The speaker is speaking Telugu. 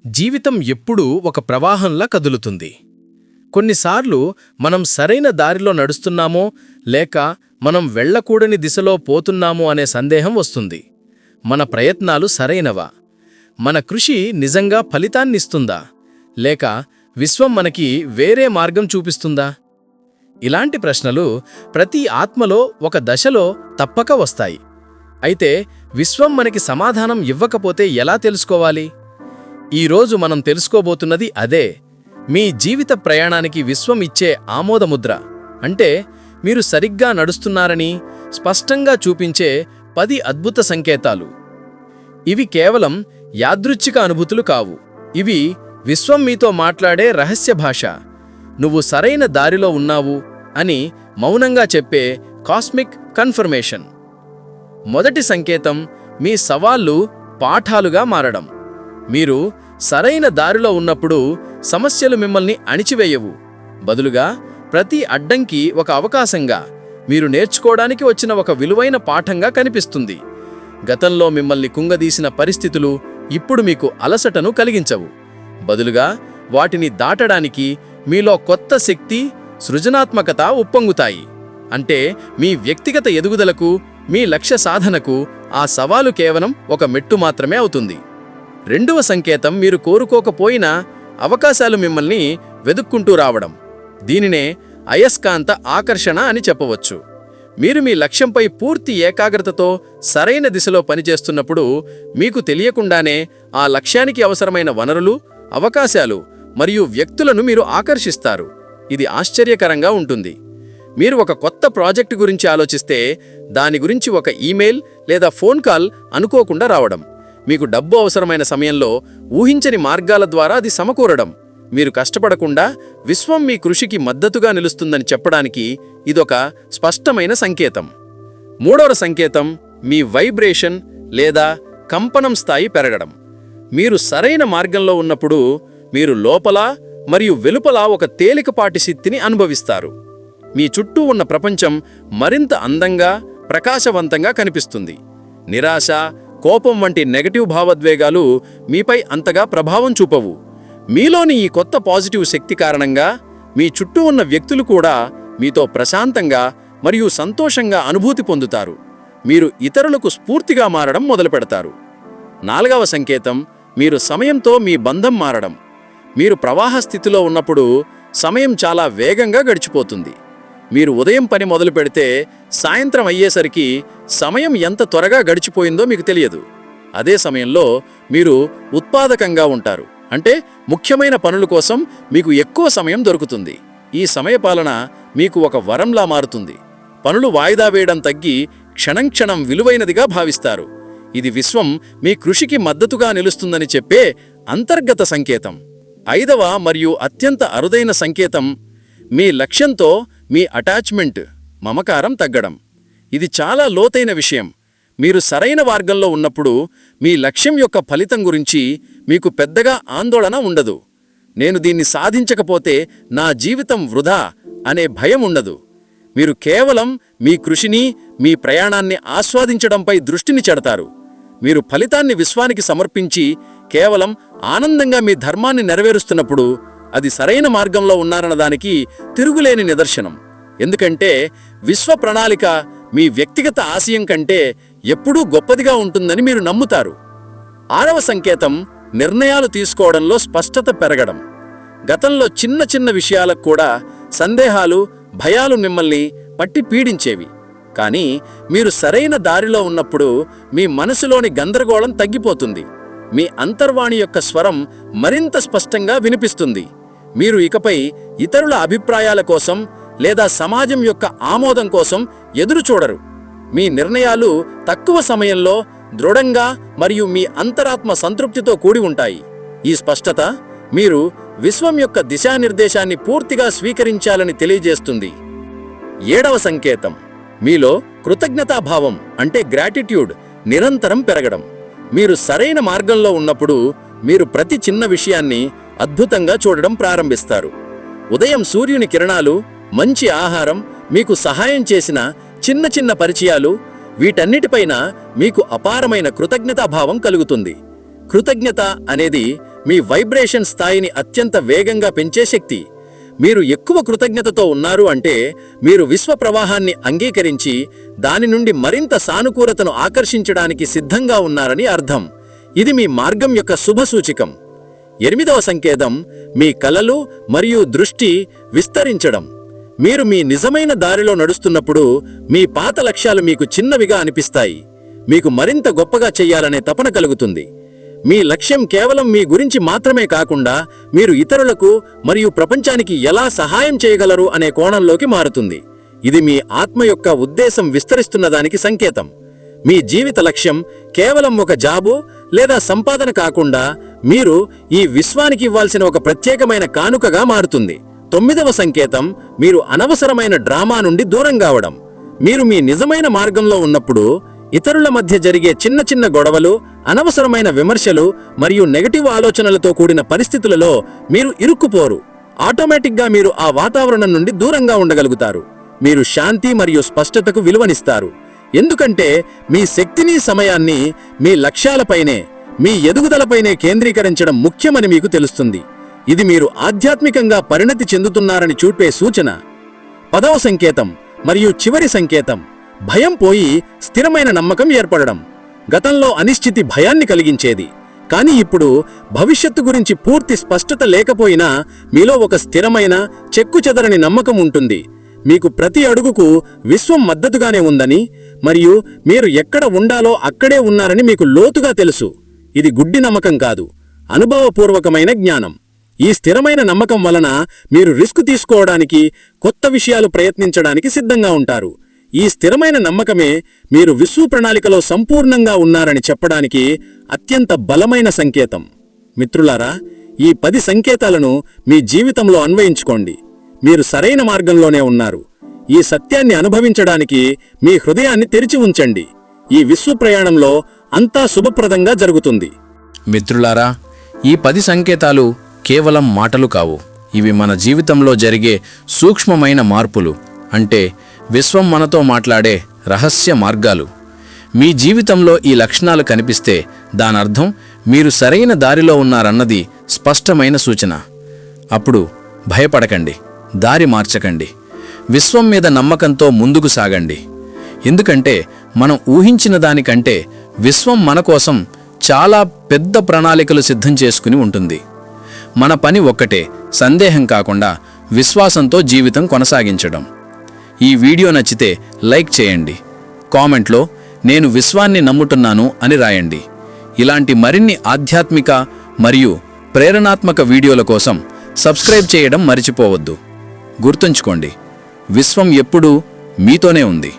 జీవితం ఎప్పుడూ ఒక ప్రవాహంలా కదులుతుంది. కొన్నిసార్లు మనం సరైన దారిలో నడుస్తున్నామో లేక మనం వెళ్ళకూడని దిశలో పోతున్నామో అనే సందేహం వస్తుంది. మన ప్రయత్నాలు సరైనవా? మన కృషి నిజంగా ఫలితాన్నిస్తుందా? లేక విశ్వం మనకి వేరే మార్గం చూపిస్తుందా? ఇలాంటి ప్రశ్నలు ప్రతి ఆత్మలో ఒక దశలో తప్పక వస్తాయి. అయితే విశ్వం మనకి సమాధానం ఇవ్వకపోతే ఎలా తెలుసుకోవాలి? ఈరోజు మనం తెలుసుకోబోతున్నది అదే. మీ జీవిత ప్రయాణానికి విశ్వం ఇచ్చే ఆమోదముద్ర, అంటే మీరు సరిగ్గా నడుస్తున్నారని స్పష్టంగా చూపించే 10 అద్భుత సంకేతాలు. ఇవి కేవలం యాదృచ్ఛిక అనుభూతులు కావు. ఇవి విశ్వం మీతో మాట్లాడే రహస్య భాష. నువ్వు సరైన దారిలో ఉన్నావు అని మౌనంగా చెప్పే కాస్మిక్ కన్ఫర్మేషన్. మొదటి సంకేతం, మీ సవాళ్లు పాఠాలుగా మారడం. మీరు సరైన దారిలో ఉన్నప్పుడు సమస్యలు మిమ్మల్ని అణిచివేయవు. బదులుగా ప్రతి అడ్డంకి ఒక అవకాశంగా, మీరు నేర్చుకోవడానికి వచ్చిన ఒక విలువైన పాఠంగా కనిపిస్తుంది. గతంలో మిమ్మల్ని కుంగదీసిన పరిస్థితులు ఇప్పుడు మీకు అలసటను కలిగించవు. బదులుగా వాటిని దాటడానికి మీలో కొత్త శక్తి, సృజనాత్మకత ఉప్పొంగుతాయి. అంటే మీ వ్యక్తిగత ఎదుగుదలకు, మీ లక్ష్య సాధనకు ఆ సవాలు కేవలం ఒక మెట్టు మాత్రమే అవుతుంది. రెండవ సంకేతం, మీరు కోరుకోకపోయినా అవకాశాలు మిమ్మల్ని వెదుక్కుంటూ రావడం. దీనినే అయస్కాంత ఆకర్షణ అని చెప్పవచ్చు. మీరు మీ లక్ష్యంపై పూర్తి ఏకాగ్రతతో సరైన దిశలో పనిచేస్తున్నప్పుడు మీకు తెలియకుండానే ఆ లక్ష్యానికి అవసరమైన వనరులు, అవకాశాలు మరియు వ్యక్తులను మీరు ఆకర్షిస్తారు. ఇది ఆశ్చర్యకరంగా ఉంటుంది. మీరు ఒక కొత్త ప్రాజెక్టు గురించి ఆలోచిస్తే దాని గురించి ఒక ఈమెయిల్ లేదా ఫోన్ కాల్ అనుకోకుండా రావడం. మీకు డబ్బు అవసరమైన సమయంలో ఊహించని మార్గాల ద్వారా అది సమకూరడం. మీరు కష్టపడకుండా విశ్వం మీ కృషికి మద్దతుగా నిలుస్తుందని చెప్పడానికి ఇదొక స్పష్టమైన సంకేతం. మూడవ సంకేతం, మీ వైబ్రేషన్ లేదా కంపనం స్థాయి పెరగడం. మీరు సరైన మార్గంలో ఉన్నప్పుడు మీరు లోపల మరియు వెలుపల ఒక తేలికపాటి శక్తిని అనుభవిస్తారు. మీ చుట్టూ ఉన్న ప్రపంచం మరింత అందంగా, ప్రకాశవంతంగా కనిపిస్తుంది. నిరాశ, కోపం వంటి నెగటివ్ భావోద్వేగాలు మీపై అంతగా ప్రభావం చూపవు. మీలోని ఈ కొత్త పాజిటివ్ శక్తి కారణంగా మీ చుట్టూ ఉన్న వ్యక్తులు కూడా మీతో ప్రశాంతంగా మరియు సంతోషంగా అనుభూతి పొందుతారు. మీరు ఇతరులకు స్ఫూర్తిగా మారడం మొదలుపెడతారు. నాలుగవ సంకేతం, మీరు సమయంతో మీ బంధం మారడం. మీరు ప్రవాహ స్థితిలో ఉన్నప్పుడు సమయం చాలా వేగంగా గడిచిపోతుంది. మీరు ఉదయం పని మొదలు పెడితే సాయంత్రం అయ్యేసరికి సమయం ఎంత త్వరగా గడిచిపోయిందో మీకు తెలియదు. అదే సమయంలో మీరు ఉత్పాదకంగా ఉంటారు. అంటే ముఖ్యమైన పనుల కోసం మీకు ఎక్కువ సమయం దొరుకుతుంది. ఈ సమయపాలన మీకు ఒక వరంలా మారుతుంది. పనులు వాయిదా వేయడం తగ్గి క్షణం క్షణం విలువైనదిగా భావిస్తారు. ఇది విశ్వం మీ కృషికి మద్దతుగా నిలుస్తుందని చెప్పే అంతర్గత సంకేతం. ఐదవ మరియు అత్యంత అరుదైన సంకేతం, మీ లక్ష్యంతో మీ అటాచ్మెంట్, మమకారం తగ్గడం. ఇది చాలా లోతైన విషయం. మీరు సరైన మార్గంలో ఉన్నప్పుడు మీ లక్ష్యం యొక్క ఫలితం గురించి మీకు పెద్దగా ఆందోళన ఉండదు. నేను దీన్ని సాధించకపోతే నా జీవితం వృధా అనే భయం ఉండదు. మీరు కేవలం మీ కృషిని, మీ ప్రయాణాన్ని ఆస్వాదించడంపై దృష్టిని చెడతారు. మీరు ఫలితాన్ని విశ్వానికి సమర్పించి కేవలం ఆనందంగా మీ ధర్మాన్ని నెరవేరుస్తున్నప్పుడు అది సరైన మార్గంలో ఉన్నారన్నదానికి తిరుగులేని నిదర్శనం. ఎందుకంటే విశ్వ ప్రణాళిక మీ వ్యక్తిగత ఆశయం కంటే ఎప్పుడూ గొప్పదిగా ఉంటుందని మీరు నమ్ముతారు. ఆరవ సంకేతం, నిర్ణయాలు తీసుకోవడంలో స్పష్టత పెరగడం. గతంలో చిన్న చిన్న విషయాలకు కూడా సందేహాలు, భయాలు మిమ్మల్ని పట్టి పీడించేవి. కానీ మీరు సరైన దారిలో ఉన్నప్పుడు మీ మనసులోని గందరగోళం తగ్గిపోతుంది. మీ అంతర్వాణి యొక్క స్వరం మరింత స్పష్టంగా వినిపిస్తుంది. మీరు ఇకపై ఇతరుల అభిప్రాయాల కోసం లేదా సమాజం యొక్క ఆమోదం కోసం ఎదురు చూడరు. మీ నిర్ణయాలు తక్కువ సమయంలో దృఢంగా మరియు మీ అంతరాత్మ సంతృప్తితో కూడి ఉంటాయి. ఈ స్పష్టత మీరు విశ్వం యొక్క దిశానిర్దేశాన్ని పూర్తిగా స్వీకరించాలని తెలియజేస్తుంది. ఏడవ సంకేతం, మీలో కృతజ్ఞతాభావం అంటే గ్రాటిట్యూడ్ నిరంతరం పెరగడం. మీరు సరైన మార్గంలో ఉన్నప్పుడు మీరు ప్రతి చిన్న విషయాన్ని అద్భుతంగా చూడడం ప్రారంభిస్తారు. ఉదయం సూర్యుని కిరణాలు, మంచి ఆహారం, మీకు సహాయం చేసిన చిన్న చిన్న పరిచయాలు, వీటన్నిటిపైన మీకు అపారమైన కృతజ్ఞతాభావం కలుగుతుంది. కృతజ్ఞత అనేది మీ వైబ్రేషన్ స్థాయిని అత్యంత వేగంగా పెంచే శక్తి. మీరు ఎక్కువ కృతజ్ఞతతో ఉన్నారు అంటే మీరు విశ్వ ప్రవాహాన్ని అంగీకరించి దాని నుండి మరింత సానుకూలతను ఆకర్షించడానికి సిద్ధంగా ఉన్నారని అర్థం. ఇది మీ మార్గం యొక్క శుభ సూచికం. 8వ సంకేతం మీ కలలు మరియు దృష్టి విస్తరించడం. మీరు మీ నిజమైన దారిలో నడుస్తున్నప్పుడు మీ పాత లక్ష్యాలు మీకు చిన్నవిగా అనిపిస్తాయి. మీకు మరింత గొప్పగా చెయ్యాలనే తపన కలుగుతుంది. మీ లక్ష్యం కేవలం మీ గురించి మాత్రమే కాకుండా మీరు ఇతరులకు మరియు ప్రపంచానికి ఎలా సహాయం చేయగలరు అనే కోణంలోకి మారుతుంది. ఇది మీ ఆత్మ యొక్క ఉద్దేశం విస్తరిస్తున్నదానికి సంకేతం. మీ జీవిత లక్ష్యం కేవలం ఒక జాబు లేదా సంపాదన కాకుండా మీరు ఈ విశ్వానికి ఇవ్వాల్సిన ఒక ప్రత్యేకమైన కానుకగా మారుతుంది. 9వ సంకేతం మీరు అనవసరమైన డ్రామా నుండి దూరం కావడం. మీరు మీ నిజమైన మార్గంలో ఉన్నప్పుడు ఇతరుల మధ్య జరిగే చిన్న చిన్న గొడవలు, అనవసరమైన విమర్శలు మరియు నెగటివ్ ఆలోచనలతో కూడిన పరిస్థితులలో మీరు ఇరుక్కుపోరు. ఆటోమేటిక్గా మీరు ఆ వాతావరణం నుండి దూరంగా ఉండగలుగుతారు. మీరు శాంతి మరియు స్పష్టతకు విలువనిస్తారు. ఎందుకంటే మీ శక్తిని, సమయాన్ని మీ లక్ష్యాలపైనే, మీ ఎదుగుదలపైనే కేంద్రీకరించడం ముఖ్యమని మీకు తెలుస్తుంది. ఇది మీరు ఆధ్యాత్మికంగా పరిణతి చెందుతున్నారని చూపే సూచన. 10వ సంకేతం మరియు చివరి సంకేతం భయం పోయి స్థిరమైన నమ్మకం ఏర్పడడం. గతంలో అనిశ్చితి భయాన్ని కలిగించేది, కానీ ఇప్పుడు భవిష్యత్తు గురించి పూర్తి స్పష్టత లేకపోయినా మీలో ఒక స్థిరమైన, చెక్కుచెదరని నమ్మకం ఉంటుంది. మీకు ప్రతి అడుగుకు విశ్వం మద్దతుగానే ఉందని మరియు మీరు ఎక్కడ ఉండాలో అక్కడే ఉన్నారని మీకు లోతుగా తెలుసు. ఇది గుడ్డి నమ్మకం కాదు, అనుభవపూర్వకమైన జ్ఞానం. ఈ స్థిరమైన నమ్మకం వలన మీరు రిస్క్ తీసుకోవడానికి, కొత్త విషయాలు ప్రయత్నించడానికి సిద్ధంగా ఉంటారు. ఈ స్థిరమైన నమ్మకమే మీరు విశ్వ ప్రణాళికలో సంపూర్ణంగా ఉన్నారని చెప్పడానికి అత్యంత బలమైన సంకేతం. మిత్రులారా, ఈ 10 సంకేతాలను మీ జీవితంలో అన్వయించుకోండి. మీరు సరైన మార్గంలోనే ఉన్నారు. ఈ సత్యాన్ని అనుభవించడానికి మీ హృదయాన్ని తెరిచి ఉంచండి. ఈ విశ్వ ప్రయాణంలో అంతా శుభప్రదంగా జరుగుతుంది. మిత్రులారా, ఈ 10 సంకేతాలు కేవలం మాటలు కావు. ఇవి మన జీవితంలో జరిగే సూక్ష్మమైన మార్పులు, అంటే విశ్వం మనతో మాట్లాడే రహస్య మార్గాలు. మీ జీవితంలో ఈ లక్షణాలు కనిపిస్తే దానర్థం మీరు సరైన దారిలో ఉన్నారన్నది స్పష్టమైన సూచన. అప్పుడు భయపడకండి, దారి మార్చకండి, విశ్వం మీద నమ్మకంతో ముందుకు సాగండి. ఎందుకంటే మనం ఊహించిన దానికంటే విశ్వం మన కోసం చాలా పెద్ద ప్రణాళికలు సిద్ధం చేసుకుని ఉంటుంది. మన పని ఒక్కటే, సందేహం కాకుండా విశ్వాసంతో జీవితం కొనసాగించడం. ఈ వీడియో నచ్చితే లైక్ చేయండి. కామెంట్లో నేను విశ్వాన్ని నమ్ముతున్నాను అని రాయండి. ఇలాంటి మరిన్ని ఆధ్యాత్మిక మరియు ప్రేరణాత్మక వీడియోల కోసం సబ్స్క్రైబ్ చేయడం మర్చిపోవద్దు. గుర్తుంచుకోండి, విశ్వం ఎప్పుడూ మీతోనే ఉంది.